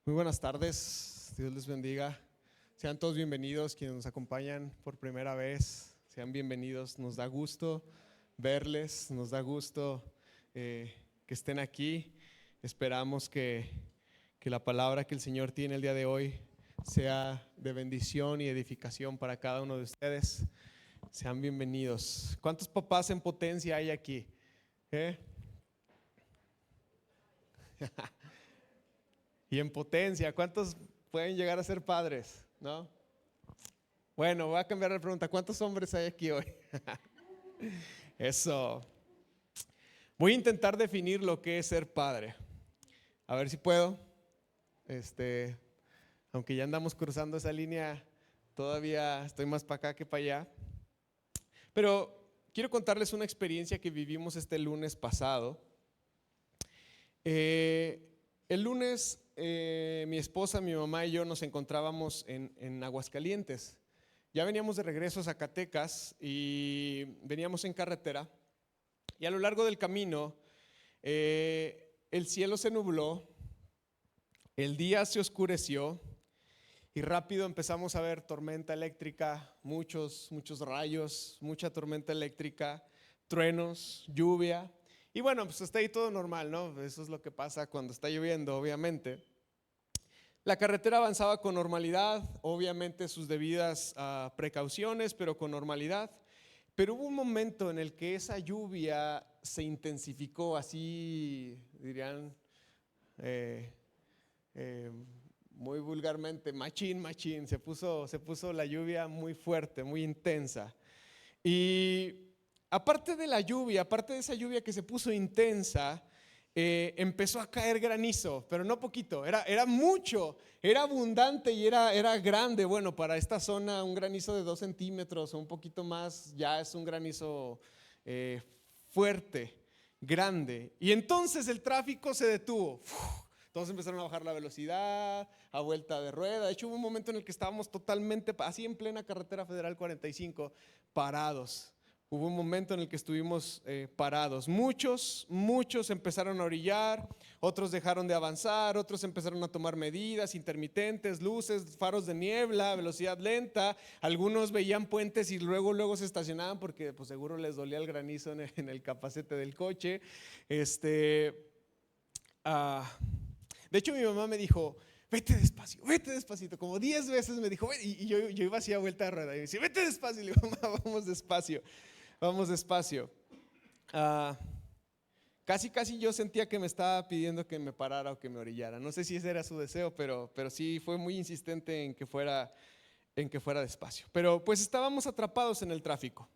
Muy buenas tardes, Dios les bendiga. Sean todos bienvenidos quienes nos acompañan por primera vez. Sean bienvenidos, nos da gusto verles, nos da gusto que estén aquí. Esperamos que la palabra que el Señor tiene el día de hoy sea de bendición y edificación para cada uno de ustedes. Sean bienvenidos. ¿Cuántos papás en potencia hay aquí? Y en potencia, ¿cuántos pueden llegar a ser padres? ¿No? Bueno, voy a cambiar la pregunta. ¿Cuántos hombres hay aquí hoy? Eso. Voy a intentar definir lo que es ser padre. A ver si puedo. Aunque ya andamos cruzando esa línea, todavía estoy más para acá que para allá. Pero quiero contarles una experiencia que vivimos este lunes pasado. El lunes mi esposa, mi mamá y yo nos encontrábamos en Aguascalientes. Ya veníamos de regreso a Zacatecas y veníamos en carretera, y a lo largo del camino el cielo se nubló, el día se oscureció y rápido empezamos a ver tormenta eléctrica, muchos rayos, mucha tormenta eléctrica, truenos, lluvia. Y bueno, pues está ahí todo normal, ¿no? Eso es lo que pasa cuando está lloviendo, obviamente. La carretera avanzaba con normalidad, obviamente sus debidas precauciones, pero con normalidad. Pero hubo un momento en el que esa lluvia se intensificó, así dirían muy vulgarmente, machín, se puso la lluvia muy fuerte, muy intensa. Y aparte de la lluvia, aparte de esa lluvia que se puso intensa, empezó a caer granizo, pero no poquito, era mucho, era abundante y era grande. Bueno, para esta zona un granizo de 2 centímetros o un poquito más ya es un granizo fuerte, grande. Y entonces el tráfico se detuvo. Todos empezaron a bajar la velocidad, a vuelta de rueda. De hecho, hubo un momento en el que estábamos totalmente, así en plena carretera federal 45, parados. Hubo un momento en el que estuvimos parados. Muchos empezaron a orillar, otros dejaron de avanzar, otros empezaron a tomar medidas intermitentes, luces, faros de niebla, velocidad lenta. Algunos veían puentes y luego se estacionaban porque pues, seguro les dolía el granizo en el capacete del coche. De hecho, mi mamá me dijo, vete despacito, como 10 veces me dijo, y yo iba así a vuelta de rueda y me decía, vete despacio, y le digo, mamá, vamos despacio. Casi yo sentía que me estaba pidiendo que me parara o que me orillara. No sé si ese era su deseo, pero sí fue muy insistente en que fuera despacio. Pero pues estábamos atrapados en el tráfico.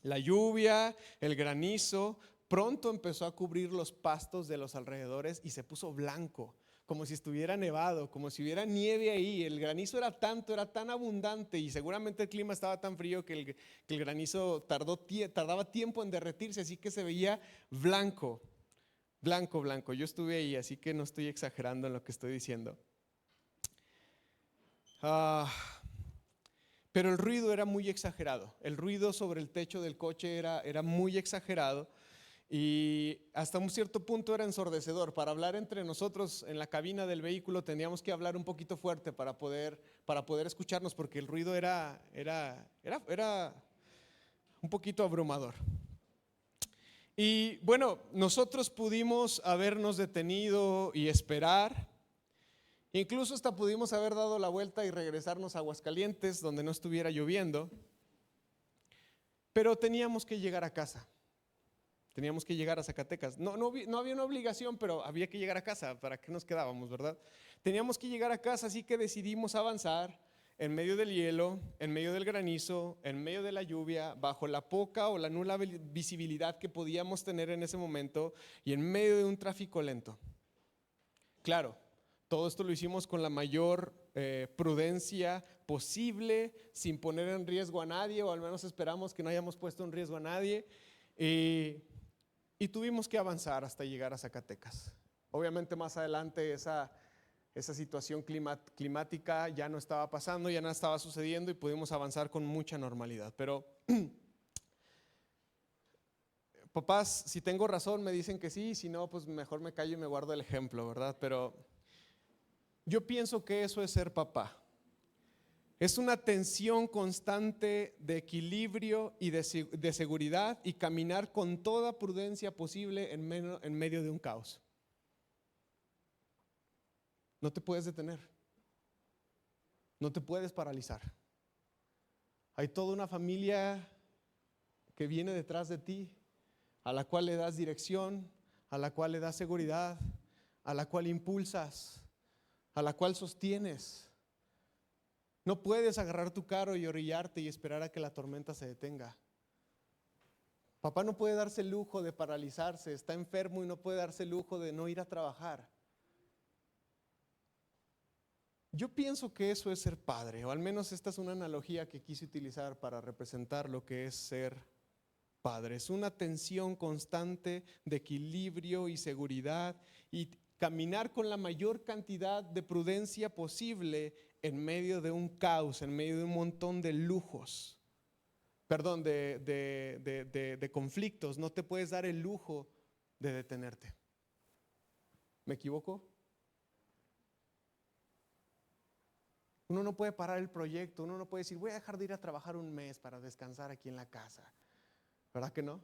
La lluvia, el granizo, pronto empezó a cubrir los pastos de los alrededores y se puso blanco, como si estuviera nevado, como si hubiera nieve ahí. El granizo era tan abundante y seguramente el clima estaba tan frío que el granizo tardaba tiempo en derretirse, así que se veía blanco. Yo estuve ahí, así que no estoy exagerando en lo que estoy diciendo. Pero el ruido era muy exagerado. El ruido sobre el techo del coche era muy exagerado y hasta un cierto punto era ensordecedor. Para hablar entre nosotros en la cabina del vehículo teníamos que hablar un poquito fuerte para poder escucharnos, porque el ruido era un poquito abrumador. Y bueno, nosotros pudimos habernos detenido y esperar. Incluso hasta pudimos haber dado la vuelta y regresarnos a Aguascalientes, donde no estuviera lloviendo, pero teníamos que llegar a casa, teníamos que llegar a Zacatecas. No había una obligación, pero había que llegar a casa. ¿Para qué nos quedábamos, verdad? Teníamos que llegar a casa, así que decidimos avanzar en medio del hielo, en medio del granizo, en medio de la lluvia, bajo la poca o la nula visibilidad que podíamos tener en ese momento y en medio de un tráfico lento. Claro, todo esto lo hicimos con la mayor prudencia posible, sin poner en riesgo a nadie, o al menos esperamos que no hayamos puesto en riesgo a nadie, y tuvimos que avanzar hasta llegar a Zacatecas. Obviamente más adelante esa situación climática ya no estaba pasando, ya no estaba sucediendo y pudimos avanzar con mucha normalidad. Pero papás, si tengo razón me dicen que sí, si no, pues mejor me callo y me guardo el ejemplo, ¿verdad? Pero Yo pienso que eso es ser papá. Es una tensión constante de equilibrio y de seguridad y caminar con toda prudencia posible en medio de un caos. No te puedes detener. No te puedes paralizar. Hay toda una familia que viene detrás de ti, a la cual le das dirección, a la cual le das seguridad, a la cual impulsas, a la cual sostienes. No puedes agarrar tu carro y orillarte y esperar a que la tormenta se detenga. Papá no puede darse el lujo de paralizarse, está enfermo y no puede darse el lujo de no ir a trabajar. Yo pienso que eso es ser padre, o al menos esta es una analogía que quise utilizar para representar lo que es ser padre. Es una tensión constante de equilibrio y seguridad y caminar con la mayor cantidad de prudencia posible en medio de un caos, en medio de un montón de lujos, de conflictos. No te puedes dar el lujo de detenerte. ¿Me equivoco? Uno no puede parar el proyecto, uno no puede decir, voy a dejar de ir a trabajar un mes para descansar aquí en la casa. ¿Verdad que no?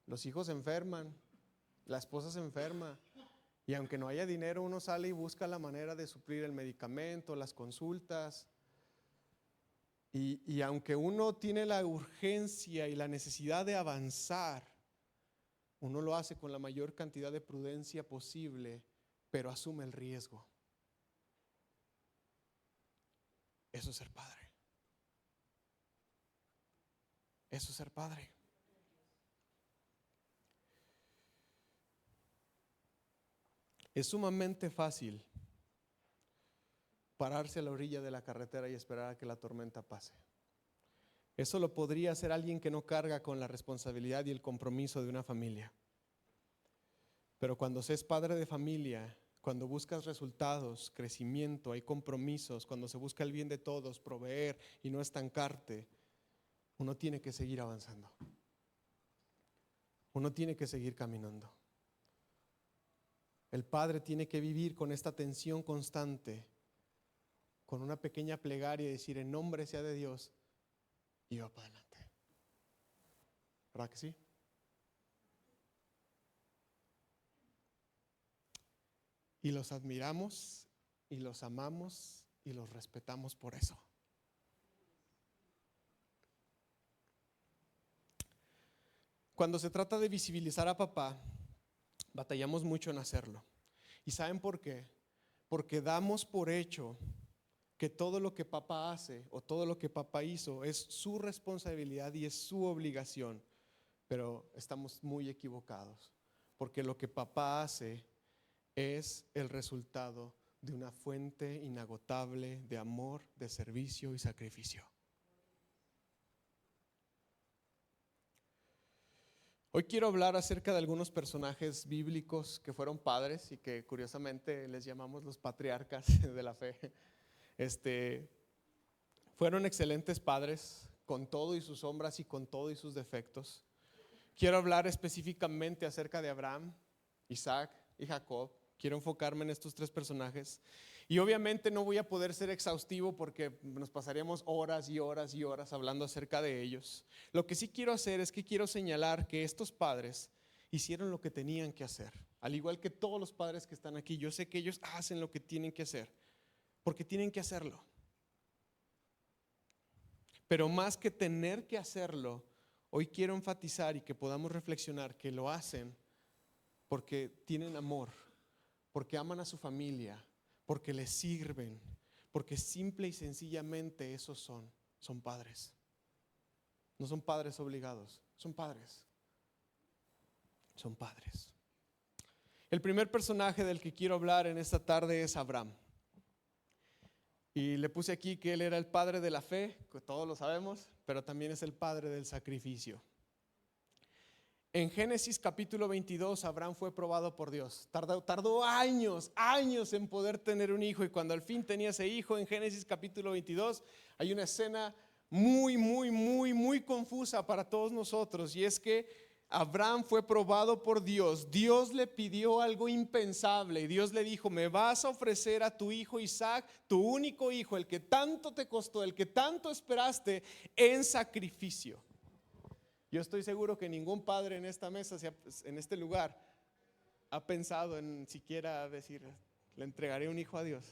Los hijos se enferman, la esposa se enferma. Y aunque no haya dinero, uno sale y busca la manera de suplir el medicamento, las consultas. Y aunque uno tiene la urgencia y la necesidad de avanzar, uno lo hace con la mayor cantidad de prudencia posible, pero asume el riesgo. Eso es ser padre. Eso es ser padre. Es sumamente fácil pararse a la orilla de la carretera y esperar a que la tormenta pase. Eso lo podría hacer alguien que no carga con la responsabilidad y el compromiso de una familia. Pero cuando se es padre de familia, cuando buscas resultados, crecimiento, hay compromisos, cuando se busca el bien de todos, proveer y no estancarte, uno tiene que seguir avanzando. Uno tiene que seguir caminando. El padre tiene que vivir con esta tensión constante, con una pequeña plegaria y decir, en nombre sea de Dios, y va para adelante. ¿Verdad que sí? Y los admiramos, y los amamos, y los respetamos por eso. Cuando se trata de visibilizar a papá, batallamos mucho en hacerlo. ¿Y saben por qué? Porque damos por hecho que todo lo que papá hace o todo lo que papá hizo es su responsabilidad y es su obligación, pero estamos muy equivocados, porque lo que papá hace es el resultado de una fuente inagotable de amor, de servicio y sacrificio. Hoy quiero hablar acerca de algunos personajes bíblicos que fueron padres y que curiosamente les llamamos los patriarcas de la fe. Fueron excelentes padres con todo y sus sombras y con todo y sus defectos. Quiero hablar específicamente acerca de Abraham, Isaac y Jacob. Quiero enfocarme en estos tres personajes. Y obviamente no voy a poder ser exhaustivo porque nos pasaríamos horas y horas y horas hablando acerca de ellos. Lo que sí quiero hacer es que quiero señalar que estos padres hicieron lo que tenían que hacer. Al igual que todos los padres que están aquí, yo sé que ellos hacen lo que tienen que hacer, porque tienen que hacerlo. Pero más que tener que hacerlo, hoy quiero enfatizar y que podamos reflexionar que lo hacen porque tienen amor, porque aman a su familia, porque les sirven, porque simple y sencillamente esos son padres. No son padres obligados, son padres. Son padres. El primer personaje del que quiero hablar en esta tarde es Abraham. Y le puse aquí que él era el padre de la fe, que todos lo sabemos, pero también es el padre del sacrificio. En Génesis capítulo 22, Abraham fue probado por Dios. Tardó años en poder tener un hijo, y cuando al fin tenía ese hijo, en Génesis capítulo 22, hay una escena muy confusa para todos nosotros, y es que Abraham fue probado por Dios. Dios le pidió algo impensable y Dios le dijo: me vas a ofrecer a tu hijo Isaac, tu único hijo, el que tanto te costó, el que tanto esperaste, en sacrificio. Yo estoy seguro que ningún padre en esta mesa, en este lugar, ha pensado en siquiera decir: le entregaré un hijo a Dios.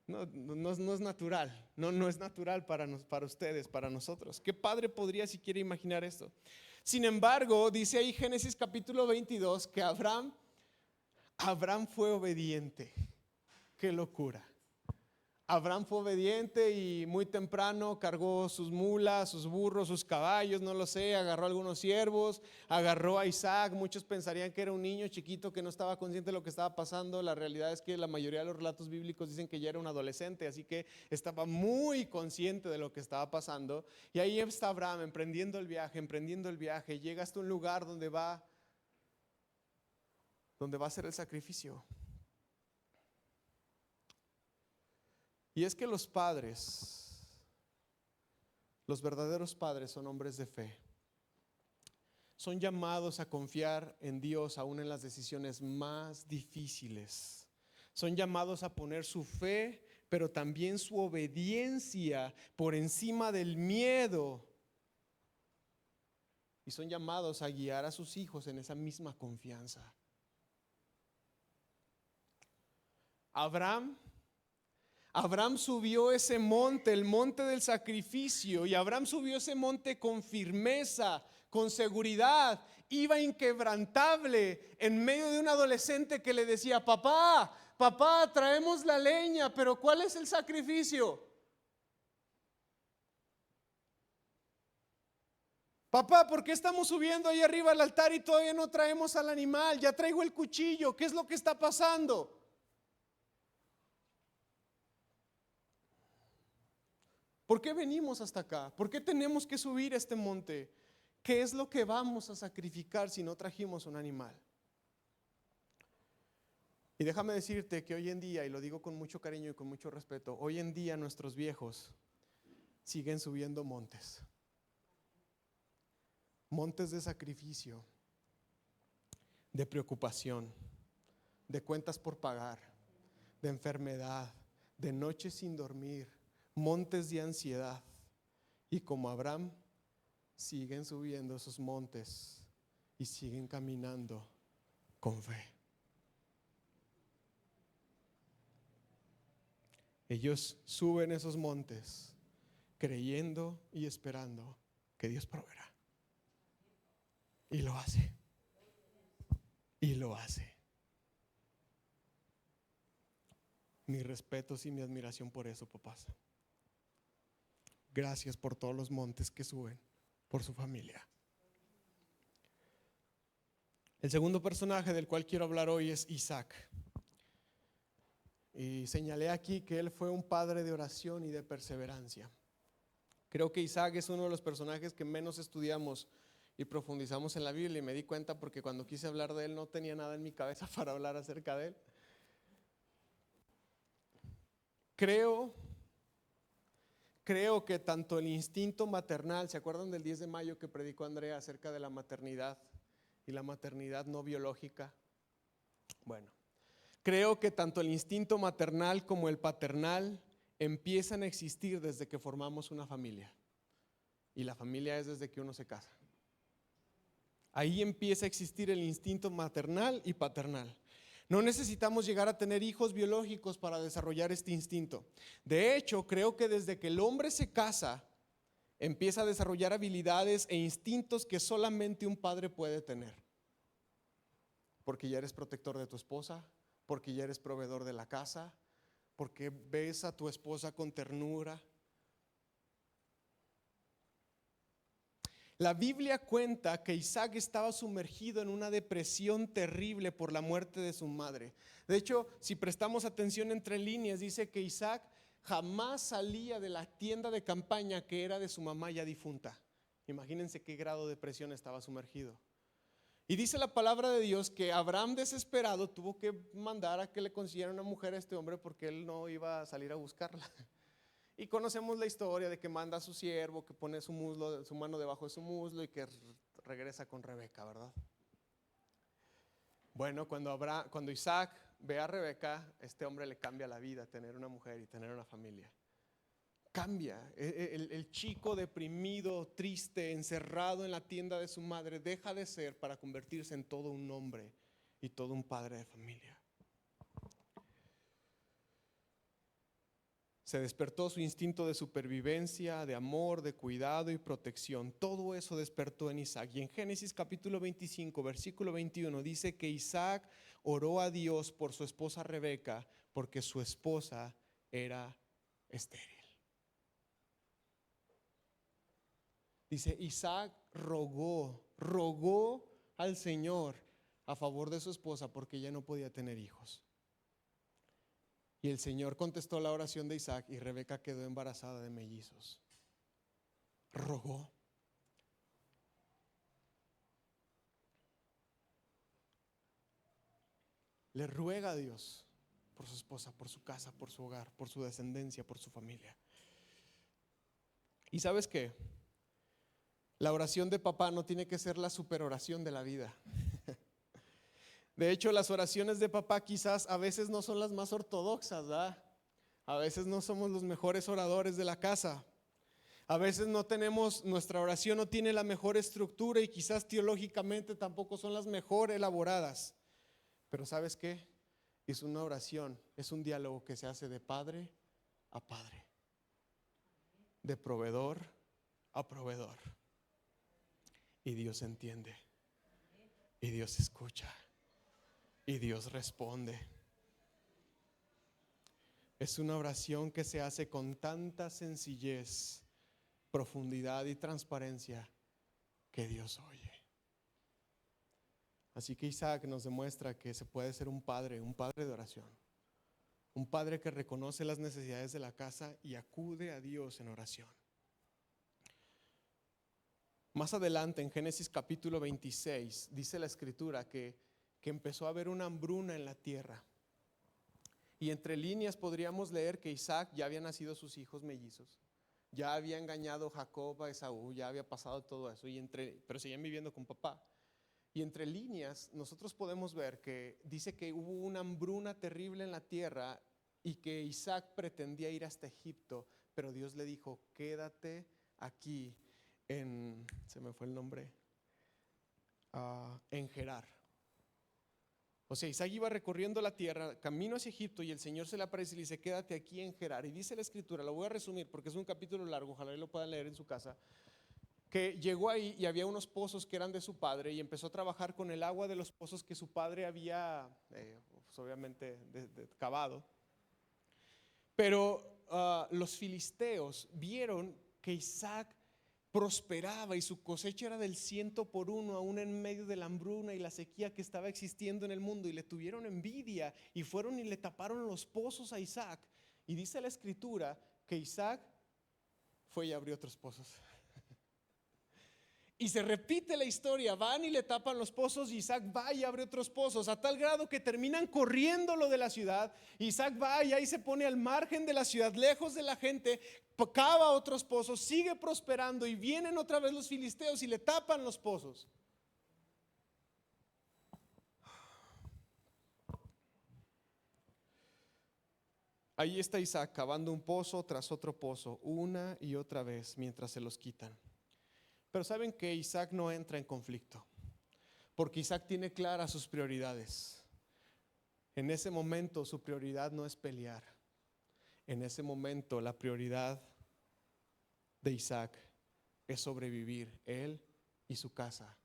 No es natural, no es natural para ustedes, para nosotros. ¿Qué padre podría siquiera imaginar esto? Sin embargo, dice ahí Génesis capítulo 22 que Abraham fue obediente. ¡Qué locura! Abraham fue obediente y muy temprano cargó sus mulas, sus burros, sus caballos, no lo sé, agarró algunos siervos, agarró a Isaac. Muchos pensarían que era un niño chiquito que no estaba consciente de lo que estaba pasando. La realidad es que la mayoría de los relatos bíblicos dicen que ya era un adolescente, así que estaba muy consciente de lo que estaba pasando. Y ahí está Abraham emprendiendo el viaje, llega hasta un lugar donde va a ser el sacrificio. Y es que los padres, los verdaderos padres, son hombres de fe. Son llamados a confiar en Dios aún en las decisiones más difíciles. Son llamados a poner su fe, pero también su obediencia por encima del miedo. Y son llamados a guiar a sus hijos en esa misma confianza. Abraham subió ese monte, el monte del sacrificio, y Abraham subió ese monte con firmeza, con seguridad, iba inquebrantable en medio de un adolescente que le decía: papá, traemos la leña, pero ¿cuál es el sacrificio? Papá, ¿por qué estamos subiendo ahí arriba al altar y todavía no traemos al animal? Ya traigo el cuchillo, ¿qué es lo que está pasando? ¿Por qué venimos hasta acá? ¿Por qué tenemos que subir este monte? ¿Qué es lo que vamos a sacrificar si no trajimos un animal? Y déjame decirte que hoy en día, y lo digo con mucho cariño y con mucho respeto, hoy en día nuestros viejos siguen subiendo montes. Montes de sacrificio, de preocupación, de cuentas por pagar, de enfermedad, de noches sin dormir, montes de ansiedad. Y como Abraham, siguen subiendo esos montes y siguen caminando con fe. Ellos suben esos montes creyendo y esperando que Dios proveerá. Y lo hace. Y lo hace. Mi respeto y mi admiración por eso, papás. Gracias por todos los montes que suben por su familia. El segundo personaje del cual quiero hablar hoy es Isaac. Y señalé aquí que él fue un padre de oración y de perseverancia. Creo que Isaac es uno de los personajes que menos estudiamos y profundizamos en la Biblia, y me di cuenta porque cuando quise hablar de él no tenía nada en mi cabeza para hablar acerca de él. Creo que tanto el instinto maternal, ¿se acuerdan del 10 de mayo que predicó Andrea acerca de la maternidad y la maternidad no biológica? Bueno, creo que tanto el instinto maternal como el paternal empiezan a existir desde que formamos una familia. Y la familia es desde que uno se casa. Ahí empieza a existir el instinto maternal y paternal. No necesitamos llegar a tener hijos biológicos para desarrollar este instinto. De hecho, creo que desde que el hombre se casa, empieza a desarrollar habilidades e instintos que solamente un padre puede tener. Porque ya eres protector de tu esposa, porque ya eres proveedor de la casa, porque ves a tu esposa con ternura. La Biblia cuenta que Isaac estaba sumergido en una depresión terrible por la muerte de su madre. De hecho, si prestamos atención entre líneas, dice que Isaac jamás salía de la tienda de campaña que era de su mamá ya difunta. Imagínense qué grado de depresión estaba sumergido. Y dice la palabra de Dios que Abraham, desesperado, tuvo que mandar a que le consiguiera una mujer a este hombre porque él no iba a salir a buscarla. Y conocemos la historia de que manda a su siervo, que pone su mano debajo de su muslo y que regresa con Rebeca, ¿verdad? Bueno, cuando Isaac ve a Rebeca, este hombre le cambia la vida, tener una mujer y tener una familia. Cambia. El chico deprimido, triste, encerrado en la tienda de su madre, deja de ser para convertirse en todo un hombre y todo un padre de familia. Se despertó su instinto de supervivencia, de amor, de cuidado y protección. Todo eso despertó en Isaac. Y en Génesis capítulo 25, versículo 21, dice que Isaac oró a Dios por su esposa Rebeca, porque su esposa era estéril. Dice, Isaac rogó al Señor a favor de su esposa porque ella no podía tener hijos. Y el Señor contestó la oración de Isaac y Rebeca quedó embarazada de mellizos. Rogó. Le ruega a Dios por su esposa, por su casa, por su hogar, por su descendencia, por su familia. ¿Y sabes qué? La oración de papá no tiene que ser la superoración de la vida. De hecho, las oraciones de papá quizás a veces no son las más ortodoxas, ¿verdad? A veces no somos los mejores oradores de la casa. A veces nuestra oración no tiene la mejor estructura y quizás teológicamente tampoco son las mejor elaboradas. Pero ¿sabes qué? Es una oración, es un diálogo que se hace de padre a padre, de proveedor a proveedor. Y Dios entiende, y Dios escucha, y Dios responde. Es una oración que se hace con tanta sencillez, profundidad y transparencia que Dios oye. Así que Isaac nos demuestra que se puede ser un padre de oración, un padre que reconoce las necesidades de la casa y acude a Dios en oración. Más adelante en Génesis capítulo 26 dice la escritura que empezó a haber una hambruna en la tierra. Y entre líneas podríamos leer que Isaac ya había nacido sus hijos mellizos, ya había engañado Jacob a Esaú, ya había pasado todo eso, pero seguían viviendo con papá. Y entre líneas nosotros podemos ver que dice que hubo una hambruna terrible en la tierra y que Isaac pretendía ir hasta Egipto, pero Dios le dijo, quédate aquí se me fue el nombre, en Gerar. O sea, Isaac iba recorriendo la tierra, camino hacia Egipto, y el Señor se le aparece y le dice, quédate aquí en Gerar. Y dice la escritura, lo voy a resumir porque es un capítulo largo, ojalá lo puedan leer en su casa, que llegó ahí y había unos pozos que eran de su padre y empezó a trabajar con el agua de los pozos que su padre había, pues obviamente, cavado. Pero los filisteos vieron que Isaac prosperaba y su cosecha era del 100 por 1, aún en medio de la hambruna y la sequía que estaba existiendo en el mundo, y le tuvieron envidia y fueron y le taparon los pozos a Isaac. Y dice la escritura que Isaac fue y abrió otros pozos. Y se repite la historia, van y le tapan los pozos y Isaac va y abre otros pozos, a tal grado que terminan corriéndolo de la ciudad. Isaac va y ahí se pone al margen de la ciudad, lejos de la gente, cava otros pozos, sigue prosperando y vienen otra vez los filisteos y le tapan los pozos. Ahí está Isaac cavando un pozo tras otro pozo, una y otra vez, mientras se los quitan. Pero saben que Isaac no entra en conflicto, porque Isaac tiene claras sus prioridades. En ese momento su prioridad no es pelear. En ese momento la prioridad de Isaac es sobrevivir, él y su casa,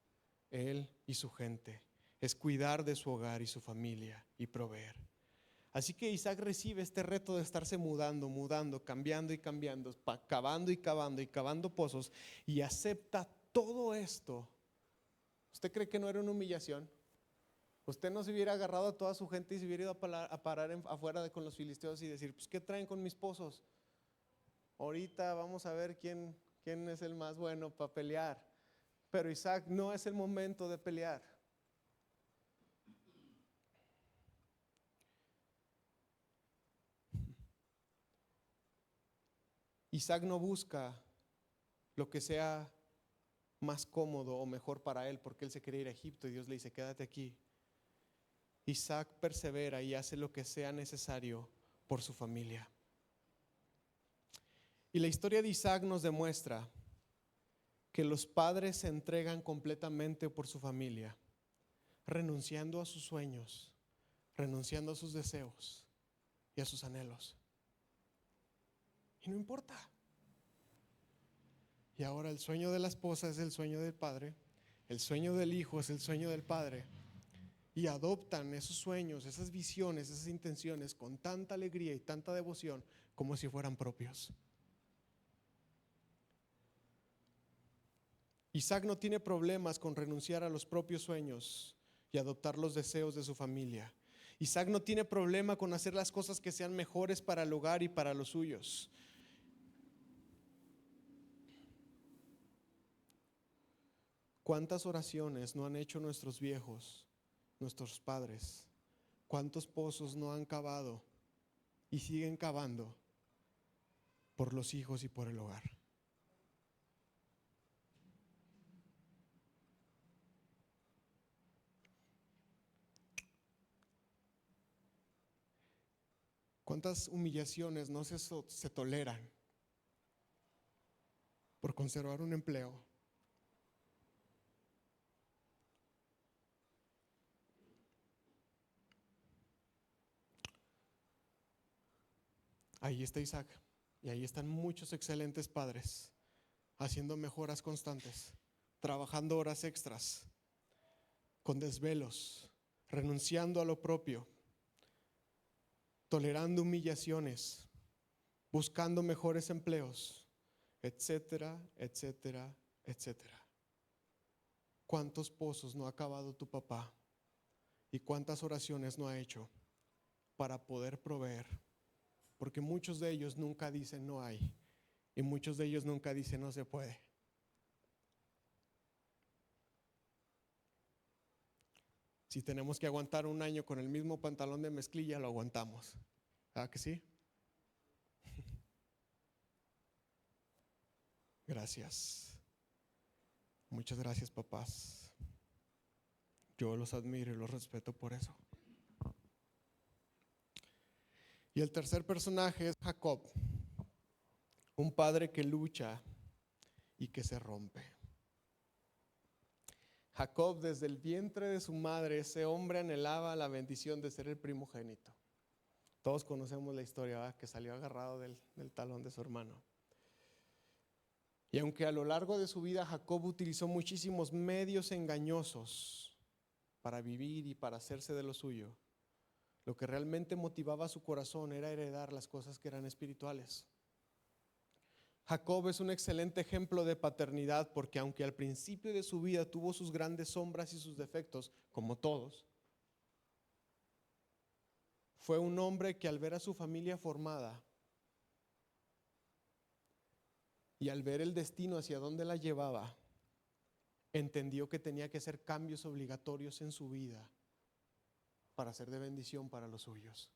él y su gente. Es cuidar de su hogar y su familia y proveer. Así que Isaac recibe este reto de estarse mudando, cambiando y cambiando, cavando y cavando y cavando pozos, y acepta todo esto. ¿Usted cree que no era una humillación? ¿Usted no se hubiera agarrado a toda su gente y se hubiera ido a parar afuera con los filisteos y decir, pues qué traen con mis pozos? Ahorita vamos a ver quién es el más bueno para pelear. Pero Isaac, no es el momento de pelear. Isaac no busca lo que sea más cómodo o mejor para él, porque él se quería ir a Egipto y Dios le dice, quédate aquí. Isaac persevera y hace lo que sea necesario por su familia. Y la historia de Isaac nos demuestra que los padres se entregan completamente por su familia, renunciando a sus sueños, renunciando a sus deseos y a sus anhelos. Y no importa. Y ahora el sueño de la esposa es el sueño del padre, el sueño del hijo es el sueño del padre. Y adoptan esos sueños, esas visiones, esas intenciones con tanta alegría y tanta devoción como si fueran propios. Isaac no tiene problemas con renunciar a los propios sueños y adoptar los deseos de su familia. Isaac no tiene problema con hacer las cosas que sean mejores para el hogar y para los suyos. ¿Cuántas oraciones no han hecho nuestros viejos, nuestros padres? ¿Cuántos pozos no han cavado y siguen cavando por los hijos y por el hogar? ¿Cuántas humillaciones no se toleran por conservar un empleo? Ahí está Isaac y ahí están muchos excelentes padres haciendo mejoras constantes, trabajando horas extras, con desvelos, renunciando a lo propio, tolerando humillaciones, buscando mejores empleos, etcétera, etcétera, etcétera. ¿Cuántos pozos no ha cavado tu papá y cuántas oraciones no ha hecho para poder proveer? Porque muchos de ellos nunca dicen no hay y muchos de ellos nunca dicen no se puede. Si tenemos que aguantar un año con el mismo pantalón de mezclilla, lo aguantamos. ¿Verdad que sí? Gracias. Muchas gracias, papás. Yo los admiro y los respeto por eso. Y el tercer personaje es Jacob, un padre que lucha y que se rompe. Jacob, desde el vientre de su madre, ese hombre anhelaba la bendición de ser el primogénito. Todos conocemos la historia, ¿verdad? Que salió agarrado del talón de su hermano. Y aunque a lo largo de su vida Jacob utilizó muchísimos medios engañosos para vivir y para hacerse de lo suyo, lo que realmente motivaba su corazón era heredar las cosas que eran espirituales. Jacob es un excelente ejemplo de paternidad porque aunque al principio de su vida tuvo sus grandes sombras y sus defectos, como todos, fue un hombre que al ver a su familia formada y al ver el destino hacia dónde la llevaba, entendió que tenía que hacer cambios obligatorios en su vida para ser de bendición para los suyos.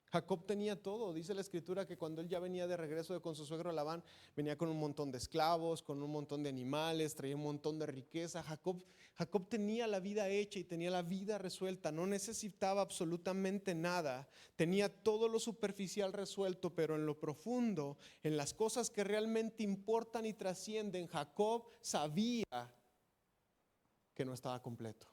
Jacob tenía todo, dice la escritura que cuando él ya venía de regreso con su suegro Labán, venía con un montón de esclavos, con un montón de animales, traía un montón de riqueza. Jacob tenía la vida hecha y tenía la vida resuelta, no necesitaba absolutamente nada, tenía todo lo superficial resuelto, pero en lo profundo, en las cosas que realmente importan y trascienden, Jacob sabía que no estaba completo.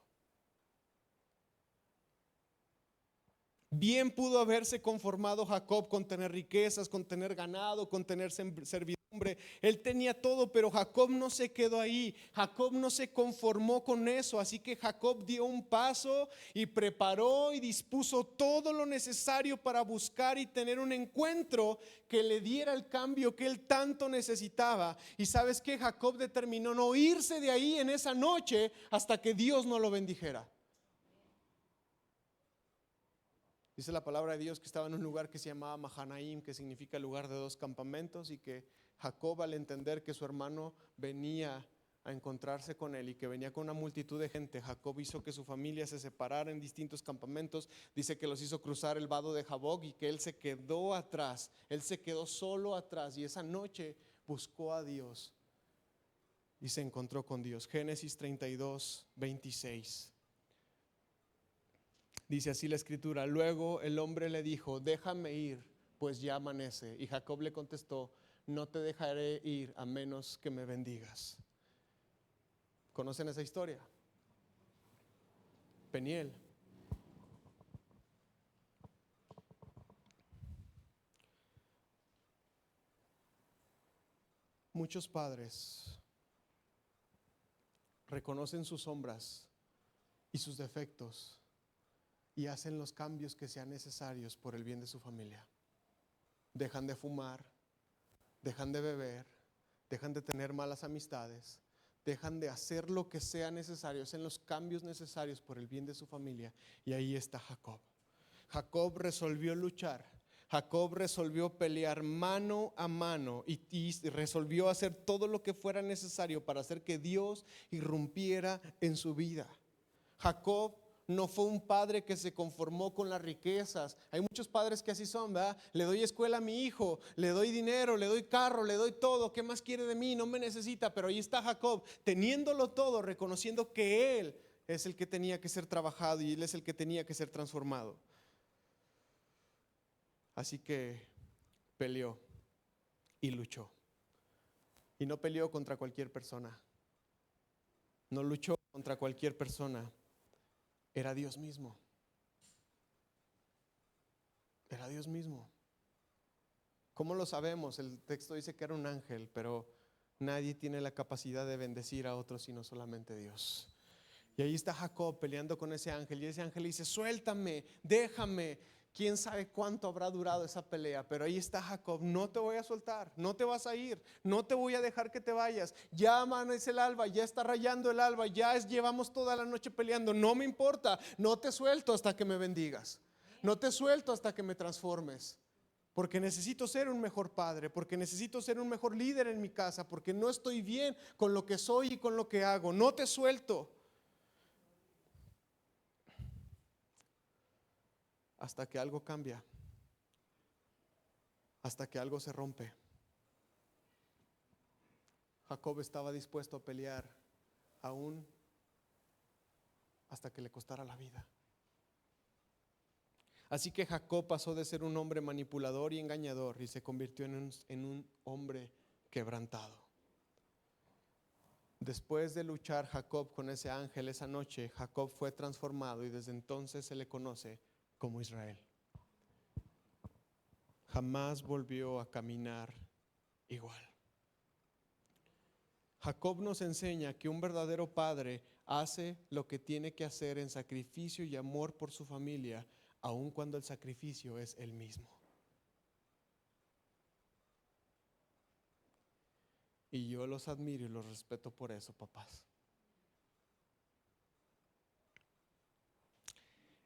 Bien pudo haberse conformado Jacob con tener riquezas, con tener ganado, con tener servidumbre. Él tenía todo, pero Jacob no se quedó ahí. Jacob no se conformó con eso. Así que Jacob dio un paso y preparó y dispuso todo lo necesario para buscar y tener un encuentro que le diera el cambio que él tanto necesitaba. Y sabes que Jacob determinó no irse de ahí en esa noche hasta que Dios no lo bendijera. Dice la palabra de Dios que estaba en un lugar que se llamaba Mahanaim, que significa lugar de dos campamentos, y que Jacob, al entender que su hermano venía a encontrarse con él y que venía con una multitud de gente, Jacob hizo que su familia se separara en distintos campamentos. Dice que los hizo cruzar el vado de Jabok y que él se quedó atrás, él se quedó solo atrás. Y esa noche buscó a Dios y se encontró con Dios. Génesis 32, 26. Dice así la escritura: luego el hombre le dijo, déjame ir, pues ya amanece. Y Jacob le contestó, no te dejaré ir a menos que me bendigas. ¿Conocen esa historia? Peniel. Muchos padres reconocen sus sombras y sus defectos y hacen los cambios que sean necesarios por el bien de su familia. Dejan de fumar, dejan de beber, dejan de tener malas amistades, dejan de hacer lo que sea necesario, hacen los cambios necesarios por el bien de su familia. Y ahí está Jacob. Jacob resolvió luchar. Jacob resolvió pelear mano a mano y resolvió hacer todo lo que fuera necesario para hacer que Dios irrumpiera en su vida. Jacob no fue un padre que se conformó con las riquezas. Hay muchos padres que así son, ¿verdad? Le doy escuela a mi hijo, le doy dinero, le doy carro, le doy todo. ¿Qué más quiere de mí? No me necesita. Pero ahí está Jacob, teniéndolo todo, reconociendo que él es el que tenía que ser trabajado y él es el que tenía que ser transformado. Así que peleó y luchó. Y no peleó contra cualquier persona. No luchó contra cualquier persona. Era Dios mismo. Era Dios mismo. ¿Cómo lo sabemos? El texto dice que era un ángel, pero nadie tiene la capacidad de bendecir a otros sino solamente Dios. Y ahí está Jacob peleando con ese ángel y ese ángel le dice, suéltame, déjame. Quién sabe cuánto habrá durado esa pelea, pero ahí está Jacob, no te voy a soltar, no te vas a ir, no te voy a dejar que te vayas. Ya amanece el alba, ya está rayando el alba, llevamos toda la noche peleando, no me importa, no te suelto hasta que me bendigas, no te suelto hasta que me transformes. Porque necesito ser un mejor padre, porque necesito ser un mejor líder en mi casa, porque no estoy bien con lo que soy y con lo que hago. No te suelto hasta que algo cambia, hasta que algo se rompe. Jacob estaba dispuesto a pelear aún hasta que le costara la vida. Así que Jacob pasó de ser un hombre manipulador y engañador y se convirtió en un hombre quebrantado. Después de luchar Jacob con ese ángel esa noche, Jacob fue transformado y desde entonces se le conoce como Israel. Jamás volvió a caminar igual. Jacob nos enseña que un verdadero padre hace lo que tiene que hacer en sacrificio y amor por su familia, aun cuando el sacrificio es él mismo. Y yo los admiro y los respeto por eso, papás.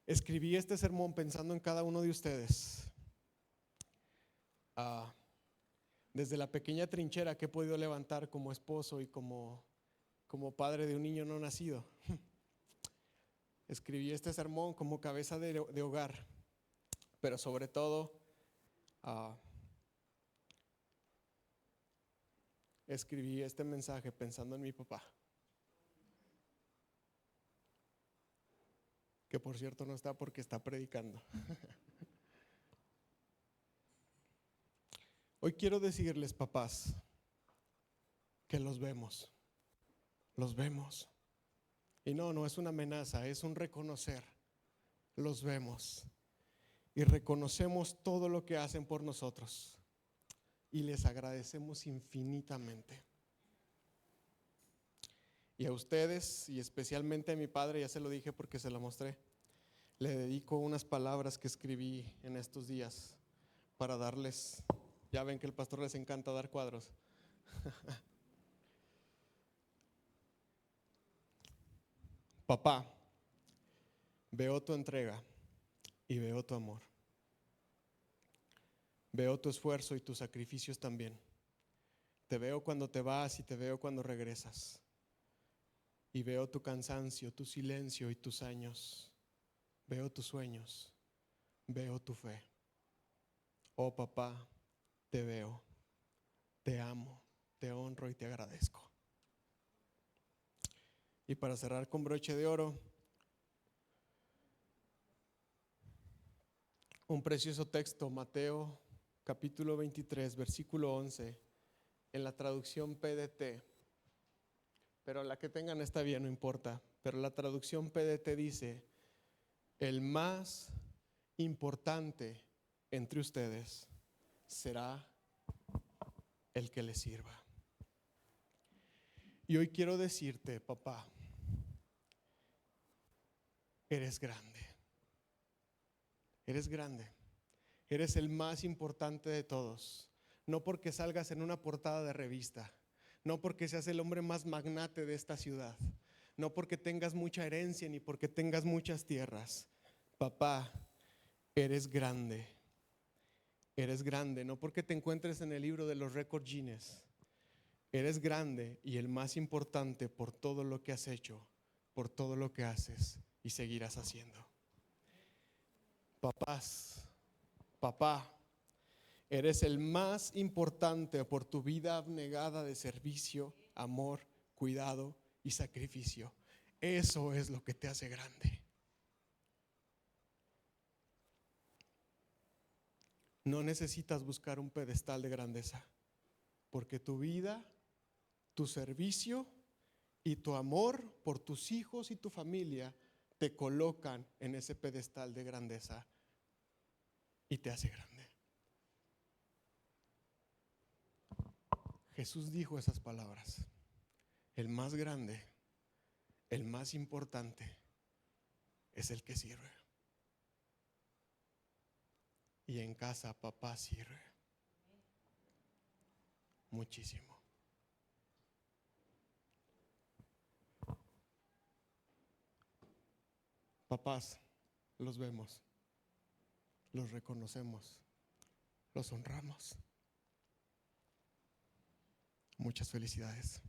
Escribí este sermón pensando en cada uno de ustedes. Desde la pequeña trinchera que he podido levantar como esposo y como padre de un niño no nacido. Escribí este sermón como cabeza de hogar, pero sobre todo escribí este mensaje pensando en mi papá, que por cierto no está porque está predicando. Hoy quiero decirles, papás, que los vemos. Y no es una amenaza, es un reconocer. Los vemos y reconocemos todo lo que hacen por nosotros y les agradecemos infinitamente. Y a ustedes, y especialmente a mi padre, ya se lo dije porque se lo mostré, le dedico unas palabras que escribí en estos días para darles, ya ven que el pastor les encanta dar cuadros. Papá, veo tu entrega y veo tu amor. Veo tu esfuerzo y tus sacrificios también. Te veo cuando te vas y te veo cuando regresas. Y veo tu cansancio, tu silencio y tus años. Veo tus sueños. Veo tu fe. Oh papá, te veo. Te amo. te honro y te agradezco. Y para cerrar con broche de oro, un precioso texto, Mateo capítulo 23, versículo 11, en la traducción PDT. Pero la que tengan está bien, no importa. Pero la traducción PDT dice: el más importante entre ustedes será el que les sirva. Y hoy quiero decirte, papá, eres grande. Eres grande. Eres el más importante de todos. No porque salgas en una portada de revista, no porque seas el hombre más magnate de esta ciudad, no porque tengas mucha herencia ni porque tengas muchas tierras. Papá, eres grande. Eres grande, no porque te encuentres en el libro de los récords Guinness. Eres grande y el más importante por todo lo que has hecho, por todo lo que haces y seguirás haciendo. Papá, eres el más importante por tu vida abnegada de servicio, amor, cuidado y sacrificio. Eso es lo que te hace grande. No necesitas buscar un pedestal de grandeza, porque tu vida, tu servicio y tu amor por tus hijos y tu familia te colocan en ese pedestal de grandeza y te hace grande. Jesús dijo esas palabras: el más grande, el más importante es el que sirve. Y en casa papá sirve muchísimo. Papás, los vemos, los reconocemos, los honramos. Muchas felicidades.